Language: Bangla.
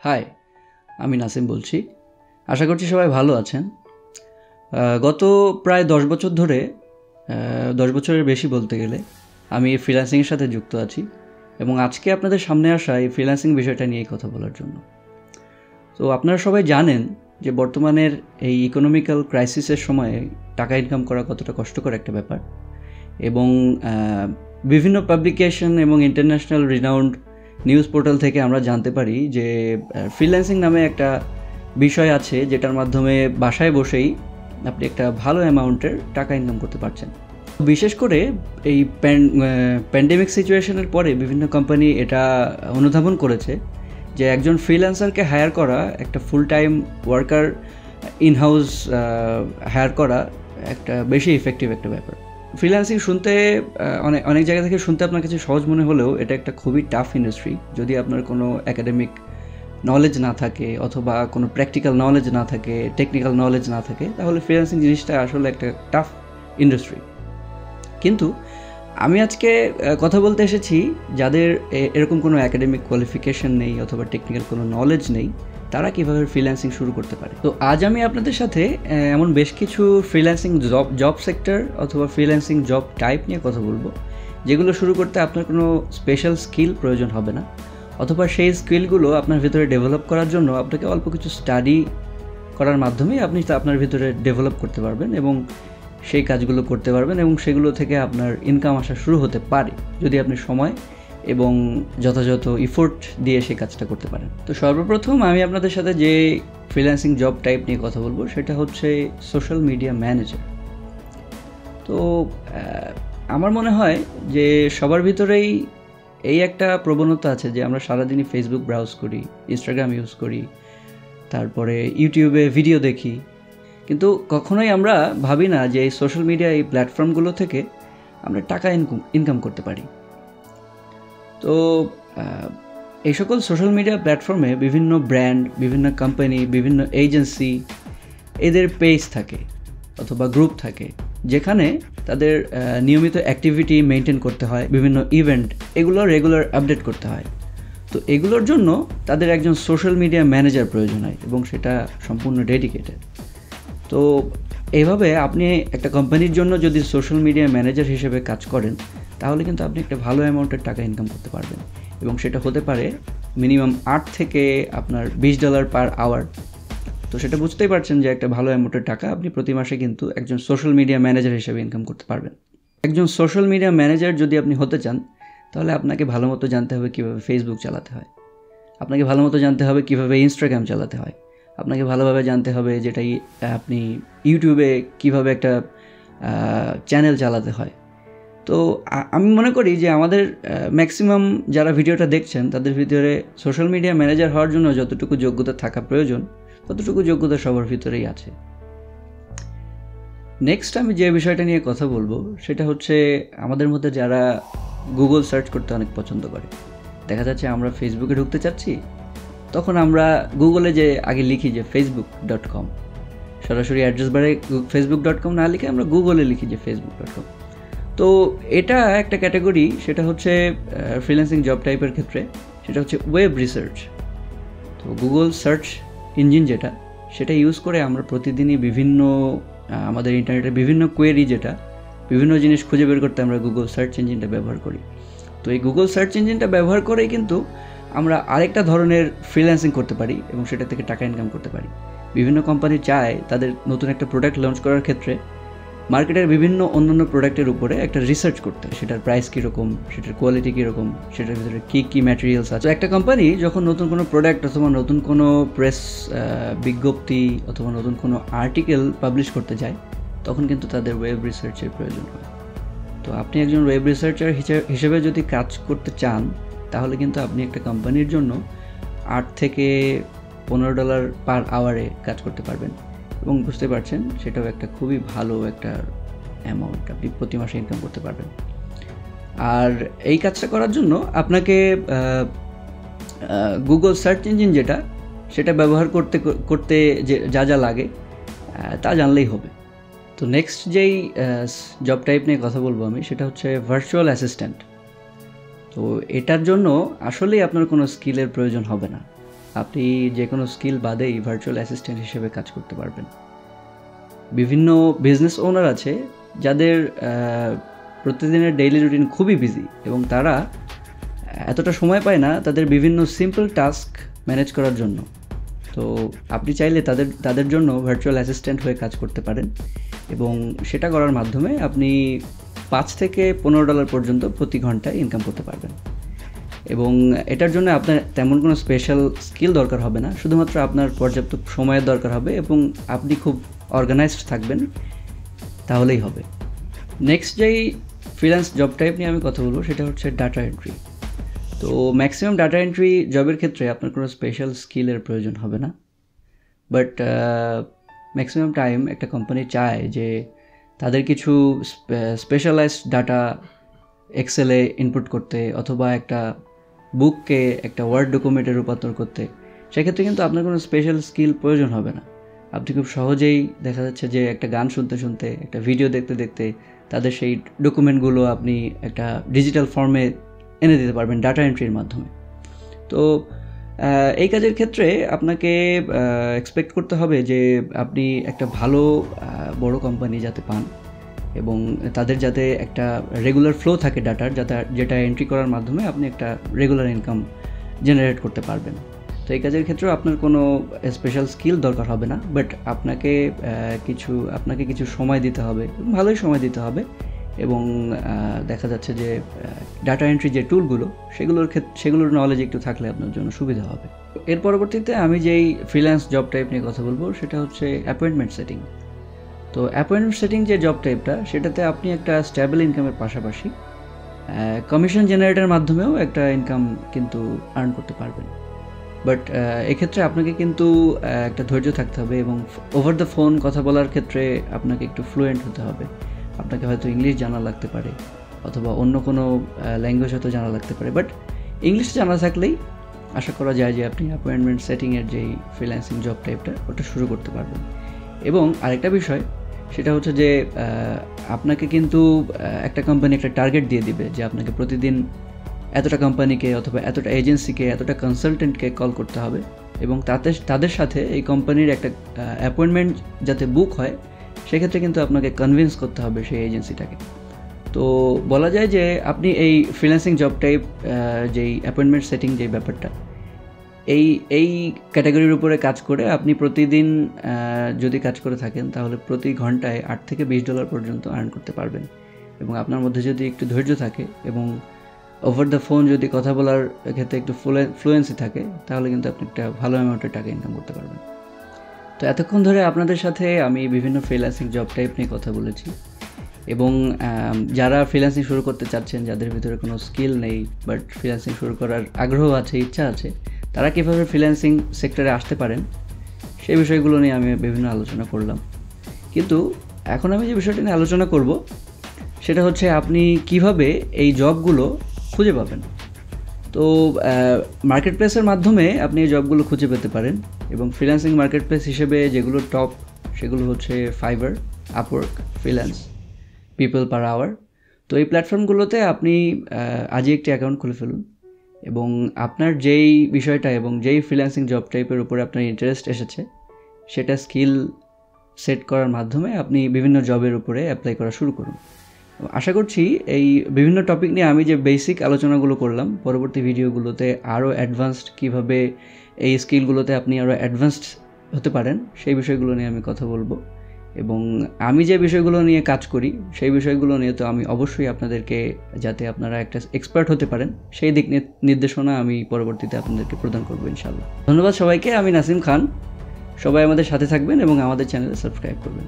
হাই, আমি নাসিম বলছি। আশা করছি সবাই ভালো আছেন। গত প্রায় 10 বছর ধরে 10 বছরের বেশি বলতে গেলে আমি এই ফ্রিল্যান্সিংয়ের সাথে যুক্ত আছি এবং আজকে আপনাদের সামনে আসা এই ফ্রিল্যান্সিং বিষয়টা নিয়েই কথা বলার জন্য। তো আপনারা সবাই জানেন যে বর্তমানের এই ইকোনমিক্যাল ক্রাইসিসের সময়ে টাকা ইনকাম করা কতটা কষ্টকর একটা ব্যাপার, এবং বিভিন্ন পাবলিকেশন এবং ইন্টারন্যাশনাল রিনাউন্ড নিউজ পোর্টাল থেকে আমরা জানতে পারি যে ফ্রিল্যান্সিং নামে একটা বিষয় আছে যেটার মাধ্যমে বাসায় বসেই আপনি একটা ভালো অ্যামাউন্টের টাকা ইনকাম করতে পারছেন। বিশেষ করে এই প্যান্ডেমিক সিচুয়েশনের পরে বিভিন্ন কোম্পানি এটা অনুধাবন করেছে যে একজন ফ্রিল্যান্সারকে হায়ার করা, একটা full time worker in house hire করা একটা বেশি ইফেক্টিভ একটা ব্যাপার। ফ্রিল্যান্সিং শুনতে অনেক জায়গা থেকে শুনতে আপনার কাছে সহজ মনে হলেও এটা একটা খুবই টাফ ইন্ডাস্ট্রি। যদি আপনার কোনো একাডেমিক নলেজ না থাকে অথবা কোনো প্র্যাকটিক্যাল নলেজ না থাকে, টেকনিক্যাল নলেজ না থাকে, তাহলে ফ্রিল্যান্সিং জিনিসটা আসলে একটা টাফ ইন্ডাস্ট্রি। কিন্তু আমি আজকে কথা বলতে এসেছি যাদের এরকম কোনো একাডেমিক কোয়ালিফিকেশন নেই অথবা টেকনিক্যাল কোনো নলেজ নেই, তারা কীভাবে ফ্রিল্যান্সিং শুরু করতে পারে। তো আজ আমি আপনাদের সাথে এমন বেশ কিছু ফ্রিল্যান্সিং জব সেক্টর অথবা ফ্রিল্যান্সিং জব টাইপ নিয়ে কথা বলবো, যেগুলো শুরু করতে আপনার কোনো স্পেশাল স্কিল প্রয়োজন হবে না, অথবা সেই স্কিলগুলো আপনার ভিতরে ডেভেলপ করার জন্য আপনাকে অল্প কিছু স্টাডি করার মাধ্যমে আপনি আপনার ভিতরে ডেভেলপ করতে পারবেন এবং সেই কাজগুলো করতে পারবেন এবং সেগুলো থেকে আপনার ইনকাম আসা শুরু হতে পারে যদি আপনি সময় এবং যথাযথ ইফোর্ট দিয়ে সেই কাজটা করতে পারেন। তো সর্বপ্রথম আমি আপনাদের সাথে যে ফ্রিল্যান্সিং জব টাইপ নিয়ে কথা বলবো সেটা হচ্ছে সোশ্যাল মিডিয়া ম্যানেজার। তো আমার মনে হয় যে সবার ভিতরেই এই একটা প্রবণতা আছে যে আমরা সারাদিনই ফেসবুক ব্রাউজ করি, ইনস্টাগ্রাম ইউজ করি, তারপরে ইউটিউবে ভিডিও দেখি, কিন্তু কখনোই আমরা ভাবি না যে এই সোশ্যাল মিডিয়া এই প্ল্যাটফর্মগুলো থেকে আমরা টাকা ইনকাম করতে পারি। তো এই সকল সোশ্যাল মিডিয়া প্ল্যাটফর্মে বিভিন্ন ব্র্যান্ড, বিভিন্ন কোম্পানি, বিভিন্ন এজেন্সি এদের পেজ থাকে অথবা গ্রুপ থাকে, যেখানে তাদের নিয়মিত অ্যাক্টিভিটি মেনটেন করতে হয়, বিভিন্ন ইভেন্ট এগুলো রেগুলার আপডেট করতে হয়। তো এগুলোর জন্য তাদের একজন সোশ্যাল মিডিয়া ম্যানেজার প্রয়োজন হয় এবং সেটা সম্পূর্ণ ডেডিকেটেড। তো এইভাবে আপনি একটা কোম্পানির জন্য যদি সোশ্যাল মিডিয়া ম্যানেজার হিসেবে কাজ করেন, তাহলে কিন্তু আপনি একটা ভালো অ্যামাউন্টের টাকা ইনকাম করতে পারবেন এবং সেটা হতে পারে মিনিমাম 8 থেকে আপনার $20 পার আওয়ার। তো সেটা বুঝতেই পারছেন যে একটা ভালো অ্যামাউন্টের টাকা আপনি প্রতি মাসে কিন্তু একজন সোশ্যাল মিডিয়া ম্যানেজার হিসেবে ইনকাম করতে পারবেন। একজন সোশ্যাল মিডিয়া ম্যানেজার যদি আপনি হতে চান, তাহলে আপনাকে ভালো মতো জানতে হবে কীভাবে ফেসবুক চালাতে হয়, আপনাকে ভালো মতো জানতে হবে কীভাবে ইনস্টাগ্রাম চালাতে হয়, আপনাকে ভালোভাবে জানতে হবে যেটাই আপনি ইউটিউবে কীভাবে একটা চ্যানেল চালাতে হয়। তো আমি মনে করি যে আমাদের ম্যাক্সিমাম যারা ভিডিওটা দেখছেন তাদের ভিতরে সোশ্যাল মিডিয়া ম্যানেজার হওয়ার জন্য যতটুকু যোগ্যতা থাকা প্রয়োজন ততটুকু যোগ্যতা সবার ভিতরেই আছে। নেক্সট আমি যে বিষয়টা নিয়ে কথা বলবো সেটা হচ্ছে আমাদের মধ্যে যারা গুগল সার্চ করতে অনেক পছন্দ করে। দেখা যাচ্ছে আমরা ফেসবুকে ঢুকতে চাচ্ছি, তখন আমরা গুগলে যে আগে লিখি যে facebook.com, সরাসরি অ্যাড্রেস বারে facebook.com না লিখে আমরা গুগলে লিখি যে facebook.com। তো এটা একটা ক্যাটাগরি, সেটা হচ্ছে ফ্রিল্যান্সিং জব টাইপের ক্ষেত্রে সেটা হচ্ছে ওয়েব রিসার্চ। তো গুগল সার্চ ইঞ্জিন যেটা, সেটা ইউজ করে আমরা প্রতিদিনই বিভিন্ন আমাদের ইন্টারনেটের বিভিন্ন কোয়েরি, যেটা বিভিন্ন জিনিস খুঁজে বের করতে আমরা গুগল সার্চ ইঞ্জিনটা ব্যবহার করি। তো এই গুগল সার্চ ইঞ্জিনটা ব্যবহার করেই কিন্তু আমরা আরেকটা ধরনের ফ্রিল্যান্সিং করতে পারি এবং সেটা থেকে টাকা ইনকাম করতে পারি। বিভিন্ন কোম্পানি চায় তাদের নতুন একটা প্রোডাক্ট লঞ্চ করার ক্ষেত্রে মার্কেটের বিভিন্ন অন্যান্য প্রোডাক্টের উপরে একটা রিসার্চ করতে, সেটার প্রাইস কীরকম, সেটার কোয়ালিটি কীরকম, সেটার ভিতরে কী ম্যাটেরিয়ালস আছে। একটা কোম্পানি যখন নতুন কোনো প্রোডাক্ট অথবা নতুন কোনো প্রেস বিজ্ঞপ্তি অথবা নতুন কোনো আর্টিকেল পাবলিশ করতে যায়, তখন কিন্তু তাদের ওয়েব রিসার্চের প্রয়োজন হয়। তো আপনি একজন ওয়েব রিসার্চার হিসেবে যদি কাজ করতে চান, তাহলে কিন্তু আপনি একটা কোম্পানির জন্য $8 থেকে $15 পার আওয়ারে কাজ করতে পারবেন এবং বুঝতে পারছেন সেটাও একটা খুবই ভালো একটা অ্যামাউন্ট আপনি প্রতি মাসে ইনকাম করতে পারবেন। আর এই কাজটা করার জন্য আপনাকে গুগল সার্চ ইঞ্জিন যেটা, সেটা ব্যবহার করতে যা যা লাগে তা জানলেই হবে। তো নেক্সট যেই জব টাইপ নিয়ে কথা বলবো আমি, সেটা হচ্ছে ভার্চুয়াল অ্যাসিস্ট্যান্ট। তো এটার জন্য আসলেই আপনার কোনো স্কিলের প্রয়োজন হবে না। আপনি যে কোনো স্কিল বাদেই ভার্চুয়াল অ্যাসিস্ট্যান্ট হিসেবে কাজ করতে পারবেন। বিভিন্ন বিজনেস ওনার আছে যাদের প্রতিদিনের ডেইলি রুটিন খুবই বিজি এবং তারা এতটা সময় পায় না তাদের বিভিন্ন সিম্পল টাস্ক ম্যানেজ করার জন্য। তো আপনি চাইলে তাদের জন্য ভার্চুয়াল অ্যাসিস্ট্যান্ট হয়ে কাজ করতে পারেন এবং সেটা করার মাধ্যমে আপনি $5 থেকে $15 পর্যন্ত প্রতি ঘন্টায় ইনকাম করতে পারবেন। এবং এটার জন্য আপনার তেমন কোনো স্পেশাল স্কিল দরকার হবে না, শুধুমাত্র আপনার পর্যাপ্ত সময়ের দরকার হবে এবং আপনি খুব অর্গানাইজড থাকবেন, তাহলেই হবে। নেক্সট যেই ফ্রিল্যান্স জব টাইপ নিয়ে আমি কথা বলবো সেটা হচ্ছে ডাটা এন্ট্রি। তো ম্যাক্সিমাম ডাটা এন্ট্রি জবের ক্ষেত্রে আপনার কোনো স্পেশাল স্কিলের প্রয়োজন হবে না, বাট ম্যাক্সিমাম টাইম একটা কোম্পানি চায় যে তাদের কিছু স্পেশালাইজড ডাটা এক্সেলে ইনপুট করতে অথবা একটা বুককে একটা ওয়ার্ড ডকুমেন্টে রূপান্তর করতে। সেক্ষেত্রে কিন্তু আপনার কোনো স্পেশাল স্কিল প্রয়োজন হবে না। আপনি খুব সহজেই দেখা যাচ্ছে যে একটা গান শুনতে শুনতে, একটা ভিডিও দেখতে দেখতে তাদের সেই ডকুমেন্টগুলো আপনি একটা ডিজিটাল ফর্মে এনে দিতে পারবেন ডাটা এন্ট্রির মাধ্যমে। তো এই কাজের ক্ষেত্রে আপনাকে এক্সপেক্ট করতে হবে যে আপনি একটা ভালো বড় কোম্পানি যাতে পান এবং তাদের যাতে একটা রেগুলার ফ্লো থাকে ডাটার, যেটা এন্ট্রি করার মাধ্যমে আপনি একটা রেগুলার ইনকাম জেনারেট করতে পারবেন। তো এই কাজের ক্ষেত্রেও আপনার কোনো স্পেশাল স্কিল দরকার হবে না, বাট আপনাকে কিছু সময় দিতে হবে, ভালোই সময় দিতে হবে এবং দেখা যাচ্ছে যে ডাটা এন্ট্রি যে টুলগুলো সেগুলোর নলেজ একটু থাকলে আপনার জন্য সুবিধা হবে। এর পরবর্তীতে আমি যেই ফ্রিল্যান্স জব টাইপ নিয়ে কথা বলবো সেটা হচ্ছে অ্যাপয়েন্টমেন্ট সেটিং। তো অ্যাপয়েন্টমেন্ট সেটিং যে জব টাইপটা, সেটাতে আপনি একটা স্ট্যাবল ইনকামের পাশাপাশি কমিশন জেনারেটের মাধ্যমেও একটা ইনকাম কিন্তু আর্ন করতে পারবেন। বাট এক্ষেত্রে আপনাকে কিন্তু একটা ধৈর্য থাকতে হবে এবং ওভার দ্য ফোন কথা বলার ক্ষেত্রে আপনাকে একটু ফ্লুয়েন্ট হতে হবে। আপনাকে হয়তো ইংলিশ জানা লাগতে পারে অথবা অন্য কোনো ল্যাঙ্গুয়েজ হয়তো জানা লাগতে পারে, বাট ইংলিশ জানা থাকলেই আশা করা যায় যে আপনি অ্যাপয়েন্টমেন্ট সেটিংয়ের যেই ফ্রিল্যান্সিং জব টাইপটা ওটা শুরু করতে পারবেন। এবং আরেকটা বিষয় সেটা হচ্ছে যে আপনাকে কিন্তু একটা কোম্পানি একটা টার্গেট দিয়ে দিবে যে আপনাকে প্রতিদিন এতটা কোম্পানিকে অথবা এতটা এজেন্সিকে, এতটা কনসালটেন্টকে কল করতে হবে এবং তাদের সাথে এই কোম্পানির একটা অ্যাপয়েন্টমেন্ট যাতে বুক হয় সেক্ষেত্রে কিন্তু আপনাকে কনভিন্স করতে হবে সেই এজেন্সিটাকে। তো বলা যায় যে আপনি এই ফ্রিল্যান্সিং জব টাইপ যেই অ্যাপয়েন্টমেন্ট সেটিং যেই ব্যাপারটা, এই ক্যাটাগরির উপরে কাজ করে আপনি প্রতিদিন যদি কাজ করে থাকেন তাহলে প্রতি ঘন্টায় $8 থেকে $20 পর্যন্ত আর্ন করতে পারবেন। এবং আপনার মধ্যে যদি একটু ধৈর্য থাকে এবং ওভার দ্য ফোন যদি কথা বলার ক্ষেত্রে একটু ফ্লুয়েন্সি থাকে তাহলে কিন্তু আপনি একটা ভালো অ্যামাউন্টের টাকা ইনকাম করতে পারবেন। তো এতক্ষণ ধরে আপনাদের সাথে আমি বিভিন্ন ফ্রিল্যান্সিং জব টাইপ নিয়ে কথা বলেছি এবং যারা ফ্রিল্যান্সিং শুরু করতে চাচ্ছেন, যাদের ভিতরে কোনো স্কিল নেই বাট ফ্রিল্যান্সিং শুরু করার আগ্রহ আছে, ইচ্ছা আছে, তারা কীভাবে ফ্রিল্যান্সিং সেক্টরে আসতে পারেন সেই বিষয়গুলো নিয়ে আমি বিভিন্ন আলোচনা করলাম। কিন্তু এখন আমি যে বিষয়টি নিয়ে আলোচনা করব সেটা হচ্ছে আপনি কিভাবে এই জবগুলো খুঁজে পাবেন। তো মার্কেট প্লেসের মাধ্যমে আপনি এই জবগুলো খুঁজে পেতে পারেন এবং ফ্রিল্যান্সিং মার্কেট প্লেস হিসেবে যেগুলো টপ সেগুলো হচ্ছে Fiverr, Upwork, freelance, People Per Hour. তো এই প্ল্যাটফর্মগুলোতে আপনি আজই একটি অ্যাকাউন্ট খুলে ফেলুন এবং আপনার যেই বিষয়টা এবং যেই ফ্রিল্যান্সিং জব টাইপের উপরে আপনার ইন্টারেস্ট এসেছে সেটা স্কিল সেট করার মাধ্যমে আপনি বিভিন্ন জবের উপরে অ্যাপ্লাই করা শুরু করুন। আশা করছি এই বিভিন্ন টপিক নিয়ে আমি যে বেসিক আলোচনাগুলো করলাম, পরবর্তী ভিডিওগুলোতে আরও অ্যাডভান্সড কীভাবে এই স্কিলগুলোতে আপনি আরও অ্যাডভান্সড হতে পারেন সেই বিষয়গুলো নিয়ে আমি কথা বলবো। এবং আমি যে বিষয়গুলো নিয়ে কাজ করি সেই বিষয়গুলো নিয়ে তো আমি অবশ্যই আপনাদেরকে, যাতে আপনারা একটা এক্সপার্ট হতে পারেন সেই দিক নির্দেশনা আমি পরবর্তীতে আপনাদেরকে প্রদান করবো ইনশাআল্লাহ। ধন্যবাদ সবাইকে। আমি নাসিম খান। সবাই আমাদের সাথে থাকবেন এবং আমাদের চ্যানেলে সাবস্ক্রাইব করবেন।